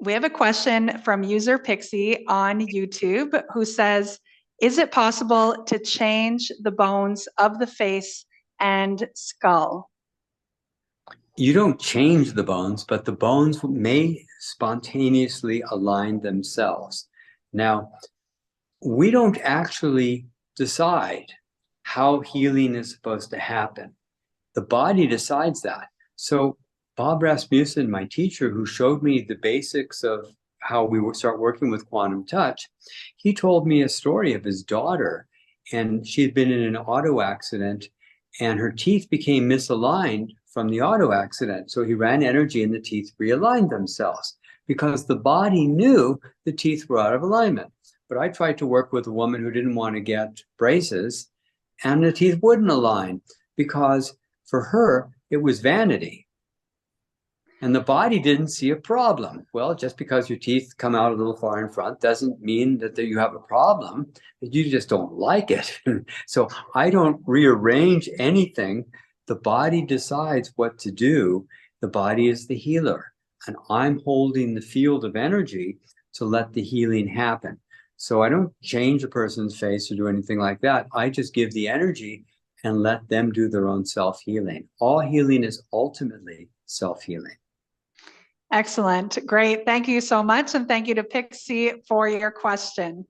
We have a question from user Pixie on YouTube who says, is it possible to change the bones of the face and skull? You don't change the bones, but the bones may spontaneously align themselves. Now, we don't actually decide how healing is supposed to happen. The body decides that. So Bob Rasmussen, my teacher, who showed me the basics of how we would start working with quantum touch, he told me a story of his daughter, and she had been in an auto accident and her teeth became misaligned from the auto accident. So he ran energy and the teeth realigned themselves because the body knew the teeth were out of alignment. But I tried to work with a woman who didn't want to get braces and the teeth wouldn't align because for her, it was vanity. And the body didn't see a problem. Well, just because your teeth come out a little far in front doesn't mean that you have a problem. You just don't like it. So I don't rearrange anything. The body decides what to do. The body is the healer. And I'm holding the field of energy to let the healing happen. So I don't change a person's face or do anything like that. I just give the energy and let them do their own self-healing. All healing is ultimately self-healing. Excellent. Great. Thank you so much. And thank you to Pixie for your question.